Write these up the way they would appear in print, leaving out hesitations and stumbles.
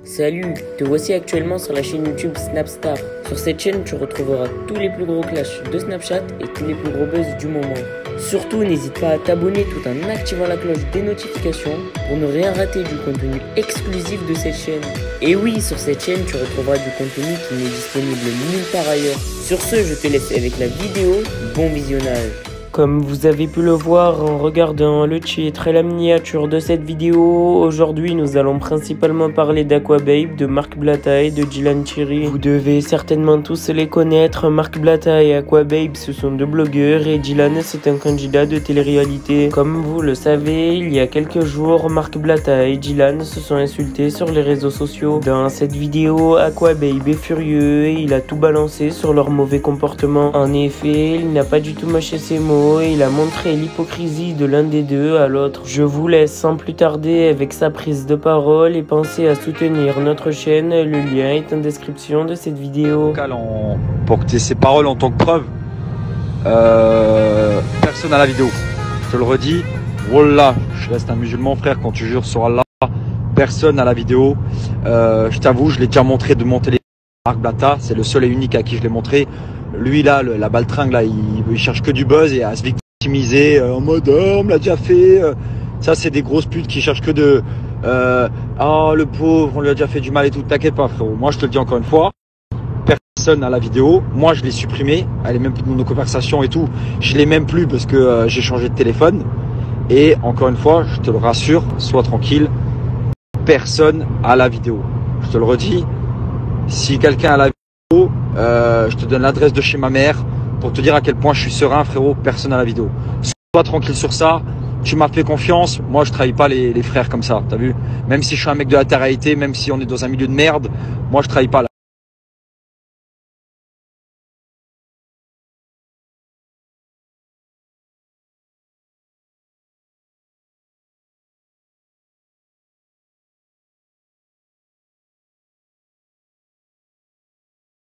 Salut, te voici actuellement sur la chaîne YouTube Snapstar. Sur cette chaîne, tu retrouveras tous les plus gros clashs de Snapchat et tous les plus gros buzz du moment. Surtout, n'hésite pas à t'abonner tout en activant la cloche des notifications pour ne rien rater du contenu exclusif de cette chaîne. Et oui, sur cette chaîne, tu retrouveras du contenu qui n'est disponible nulle part ailleurs. Sur ce, je te laisse avec la vidéo. Bon visionnage. Comme vous avez pu le voir en regardant le titre et la miniature de cette vidéo, aujourd'hui nous allons principalement parler d'Aquababe, de Marc Blatta et de Dylan Thierry. Vous devez certainement tous les connaître, Marc Blatta et Aquababe ce sont deux blogueurs et Dylan c'est un candidat de télé-réalité. Comme vous le savez, il y a quelques jours, Marc Blatta et Dylan se sont insultés sur les réseaux sociaux. Dans cette vidéo, Aquababe est furieux et il a tout balancé sur leur mauvais comportement. En effet, il n'a pas du tout mâché ses mots et il a montré l'hypocrisie de l'un des deux à l'autre. Je vous laisse sans plus tarder avec sa prise de parole et pensez à soutenir notre chaîne, le lien est en description de cette vidéo. Pour que tu aies ces paroles en tant que preuve, personne à la vidéo. Je te le redis, Wallah, je reste un musulman frère, quand tu jures sur Allah, personne à la vidéo. Je t'avoue, je l'ai déjà montré de mon téléphone. Marc Blatta, c'est le seul et unique à qui je l'ai montré. Lui là, la baltringue là, il cherche que du buzz et à se victimiser en mode oh, on me l'a déjà fait. Ça c'est des grosses putes qui cherchent que de oh le pauvre, on lui a déjà fait du mal et tout. T'inquiète pas frérot, moi je te le dis encore une fois, personne à la vidéo. Moi je l'ai supprimée, elle est même plus dans nos conversations et tout. Je l'ai même plus parce que j'ai changé de téléphone. Et encore une fois, je te le rassure, sois tranquille, personne à la vidéo. Je te le redis, si quelqu'un a la vidéo, je te donne l'adresse de chez ma mère pour te dire à quel point je suis serein frérot, personne à la vidéo. Sois tranquille sur ça, tu m'as fait confiance, moi je trahis pas les frères comme ça, t'as vu. Même si je suis un mec de la télé-réalité, même si on est dans un milieu de merde, moi je trahis pas là.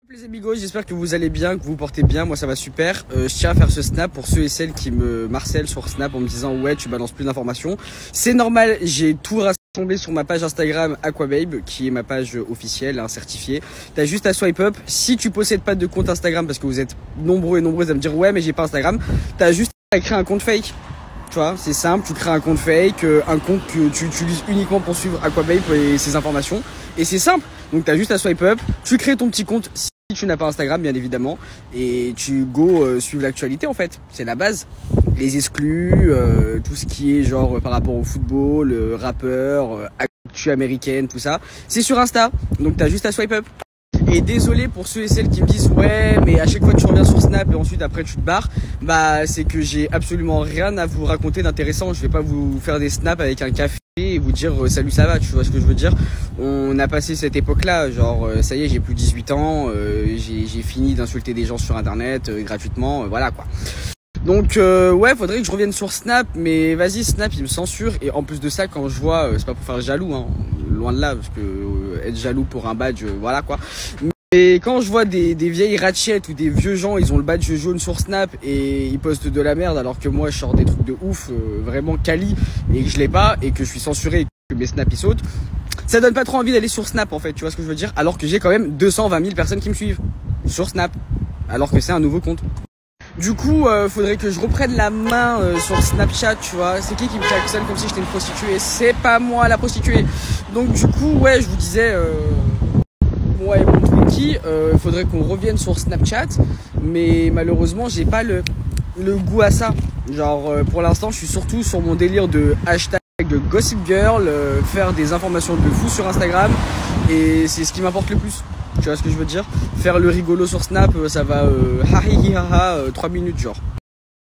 Les amigos, j'espère que vous allez bien, que vous vous portez bien, moi ça va super. Je tiens à faire ce snap pour ceux et celles qui me marcellent sur Snap en me disant ouais tu balances plus d'informations. C'est normal, j'ai tout rassemblé sur ma page Instagram Aquababe, qui est ma page officielle, hein, certifiée. T'as juste à swipe up. Si tu possèdes pas de compte Instagram, parce que vous êtes nombreux et nombreuses à me dire ouais mais j'ai pas Instagram, t'as juste à créer un compte fake. Tu vois, c'est simple, tu crées un compte fake, un compte que tu utilises uniquement pour suivre Aquababe et ses informations. Et c'est simple, donc t'as juste à swipe up, tu crées ton petit compte si tu n'as pas Instagram bien évidemment, et tu go suivre l'actualité en fait, c'est la base. Les exclus, tout ce qui est genre par rapport au football, rappeur, actu américaine, tout ça, c'est sur Insta, donc t'as juste à swipe up. Et désolé pour ceux et celles qui me disent ouais mais à chaque fois tu reviens sur Snap et ensuite après tu te barres, bah c'est que j'ai absolument rien à vous raconter d'intéressant. Je vais pas vous faire des snaps avec un café et vous dire salut ça va, tu vois ce que je veux dire. On a passé cette époque là, genre ça y est j'ai plus 18 ans, j'ai fini d'insulter des gens sur internet gratuitement, voilà quoi. Donc ouais, faudrait que je revienne sur Snap, mais vas-y Snap il me censure, et en plus de ça quand je vois, c'est pas pour faire jaloux hein, loin de là, parce que être jaloux pour un badge, voilà quoi. Mais quand je vois des vieilles ratchettes ou des vieux gens, ils ont le badge jaune sur Snap et ils postent de la merde alors que moi je sors des trucs de ouf, vraiment quali, et que je l'ai pas, et que je suis censuré et que mes snaps ils sautent, ça donne pas trop envie d'aller sur Snap en fait, tu vois ce que je veux dire, alors que j'ai quand même 220 000 personnes qui me suivent sur Snap, alors que c'est un nouveau compte. Du coup, faudrait que je reprenne la main sur Snapchat, tu vois. C'est qui me klaxonne comme si j'étais une prostituée? C'est pas moi la prostituée. Donc du coup, ouais, je vous disais, moi et mon Twinkie, faudrait qu'on revienne sur Snapchat, mais malheureusement, j'ai pas le goût à ça. Genre, pour l'instant, je suis surtout sur mon délire de hashtag de Gossip Girl, faire des informations de fou sur Instagram, et c'est ce qui m'importe le plus. Tu vois ce que je veux dire? Faire le rigolo sur Snap, ça va ha 3 minutes genre.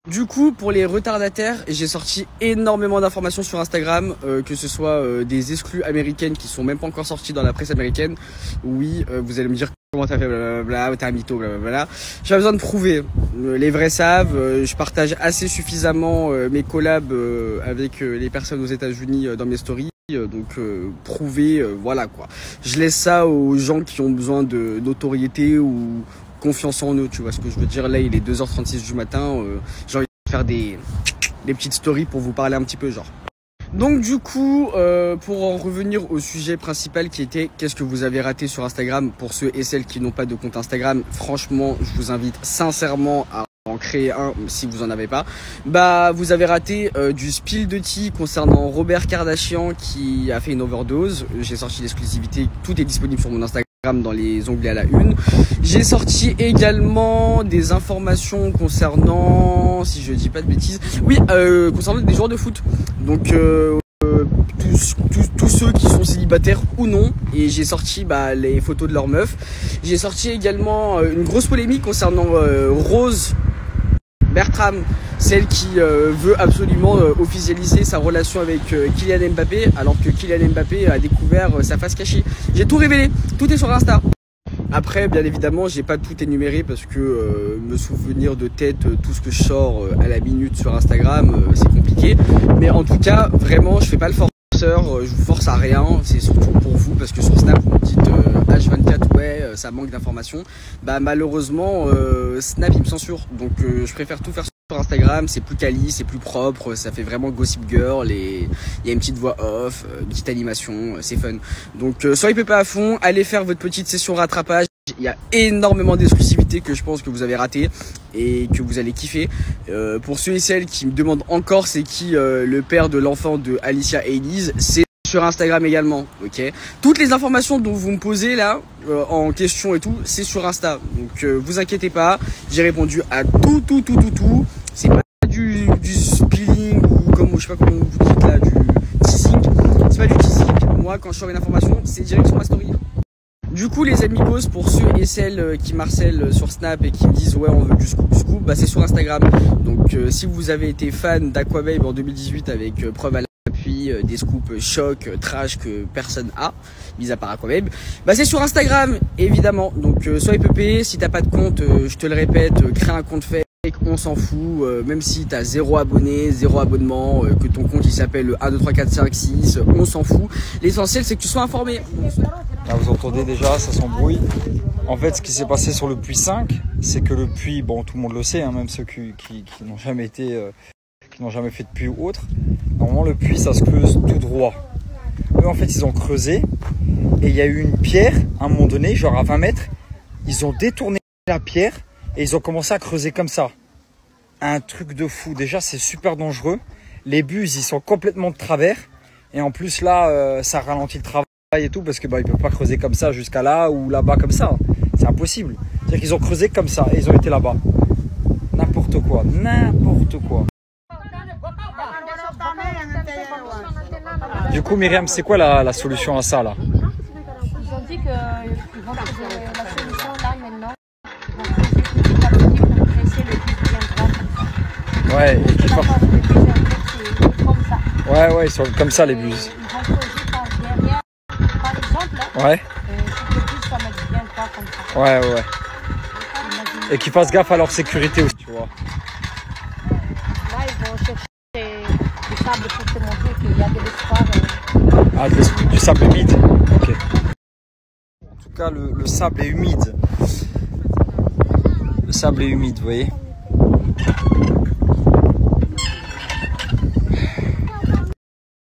Du coup, pour les retardataires, j'ai sorti énormément d'informations sur Instagram, que ce soit des exclus américaines qui sont même pas encore sorties dans la presse américaine. Oui, vous allez me dire comment t'as fait, blablabla, t'es un mytho, blablabla. J'ai pas besoin de prouver. Les vrais savent. Je partage assez suffisamment mes collabs avec les personnes aux États-Unis dans mes stories. Donc prouver, voilà quoi. Je laisse ça aux gens qui ont besoin de notoriété ou confiance en eux, tu vois ce que je veux dire. Là il est 2h36 du matin, j'ai envie de faire des petites stories pour vous parler un petit peu genre. Donc du coup, pour en revenir au sujet principal qui était qu'est-ce que vous avez raté sur Instagram, pour ceux et celles qui n'ont pas de compte Instagram, franchement, je vous invite sincèrement à en créer un si vous en avez pas. Bah vous avez raté du spill de tea concernant Robert Kardashian qui a fait une overdose. J'ai sorti l'exclusivité, tout est disponible sur mon Instagram dans les onglets à la une. J'ai sorti également des informations concernant, si je dis pas de bêtises, oui, concernant des joueurs de foot. Donc tous ceux qui sont célibataires ou non, et j'ai sorti les photos de leurs meufs. J'ai sorti également une grosse polémique concernant Rose Bertram, celle qui veut absolument officialiser sa relation avec Kylian Mbappé, alors que Kylian Mbappé a découvert sa face cachée. J'ai tout révélé, tout est sur Insta. Après, bien évidemment, j'ai pas tout énuméré parce que me souvenir de tête tout ce que je sors à la minute sur Instagram, c'est compliqué. Mais en tout cas, vraiment, je fais pas le forceur, je vous force à rien. C'est surtout pour vous parce que sur Snap, vous me dites H24, ouais, ça manque d'informations. Bah malheureusement, Snap, il me censure. Donc je préfère tout faire sur Instagram, c'est plus quali, c'est plus propre, ça fait vraiment Gossip Girl et il y a une petite voix off, une petite animation, c'est fun. Donc soyez pas à fond, allez faire votre petite session rattrapage. Il y a énormément d'exclusivités que je pense que vous avez raté et que vous allez kiffer. Pour ceux et celles qui me demandent encore c'est qui le père de l'enfant de Alicia et Elise, c'est sur Instagram également, ok. Toutes les informations dont vous me posez là en question et tout, c'est sur Insta. Donc vous inquiétez pas, j'ai répondu à tout. C'est pas du spilling ou comme je sais pas comment vous dites là, du teasing. C'est pas du teasing. Moi quand je sors une information, c'est direct sur ma story. Du coup les amigos, pour ceux et celles qui m'harcèlent sur Snap et qui me disent ouais on veut du scoop, bah c'est sur Instagram. Donc si vous avez été fan d'Aquababe en 2018 avec preuve à l'appui, des scoops choc, trash que personne a, mis à part Aquababe, bah c'est sur Instagram évidemment. Donc soyez peupé, si t'as pas de compte, je te le répète, crée un compte fake, on s'en fout, même si t'as 0 abonné, 0 abonnement, que ton compte il s'appelle 1, 2, 3, 4, 5, 6, on s'en fout. L'essentiel c'est que tu sois informé. Là, vous entendez déjà, ça s'embrouille. En fait, ce qui s'est passé sur le puits 5, c'est que le puits, bon, tout le monde le sait, hein, même ceux qui n'ont jamais été, qui n'ont jamais fait de puits ou autre. Normalement, le puits, ça se creuse tout droit. Eux, en fait, ils ont creusé et il y a eu une pierre, à un moment donné, genre à 20 mètres, ils ont détourné la pierre et ils ont commencé à creuser comme ça. Un truc de fou. Déjà, c'est super dangereux. Les buses, ils sont complètement de travers. Et en plus, là, ça ralentit le travail et tout parce que ils peuvent pas creuser comme ça jusqu'à là ou là-bas comme ça, c'est impossible. C'est-à-dire qu'ils ont creusé comme ça et ils ont été là-bas. N'importe quoi. Du coup Myriam, c'est quoi la solution à ça là? Ils ont dit qu'ils vont trouver la solution là maintenant. Ils vont creuser petit à petit pour presser le puits bien droit. Ouais, et qui D'accord, le puits en fait c'est comme ça. Ouais, ils sont comme ça les buses. Ils vont creuser par derrière. Par exemple, là, Ouais. si le puits soit mettre bien droit comme ça. Ouais. Et qu'ils fassent gaffe à leur sécurité aussi, tu vois. Là, ils vont chercher du sable pour te montrer qu'il y a de l'espoir. Ah, du sable humide. Ok. En tout cas, le sable est humide. Le sable est humide, vous voyez.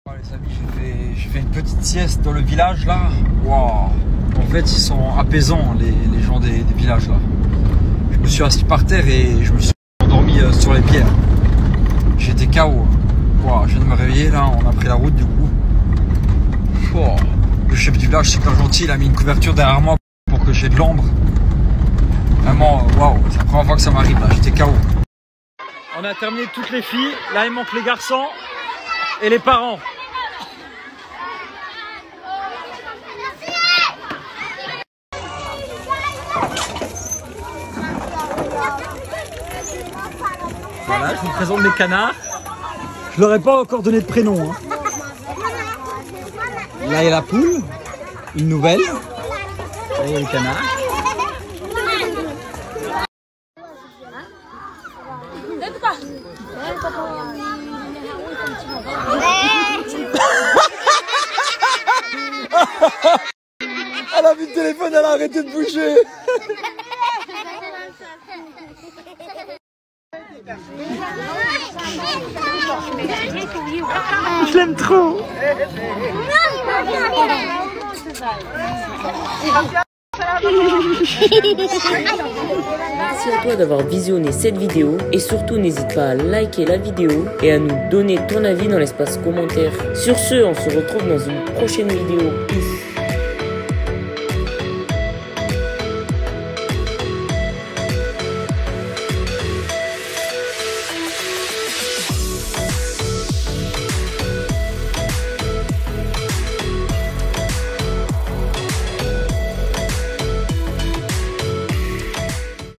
Les amis, j'ai fait une petite sieste dans le village là. Waouh. En fait, ils sont apaisants les gens des villages là. Je me suis assis par terre et je me suis endormi sur les pierres. J'étais KO. Wow, je viens de me réveiller là, on a pris la route du coup. Oh, le chef du village, super gentil, il a mis une couverture derrière moi pour que j'ai de l'ombre. Vraiment, waouh, c'est la première fois que ça m'arrive là, j'étais KO. On a terminé toutes les filles, là il manque les garçons et les parents. Voilà, je vous présente mes canards. Je leur ai pas encore donné de prénom. Hein. Là il y a la poule, une nouvelle. Là il y a le canard. Elle a vu le téléphone, elle a arrêté de bouger. Je l'aime trop. Merci à toi d'avoir visionné cette vidéo et surtout n'hésite pas à liker la vidéo et à nous donner ton avis dans l'espace commentaire. Sur ce, on se retrouve dans une prochaine vidéo. Peace.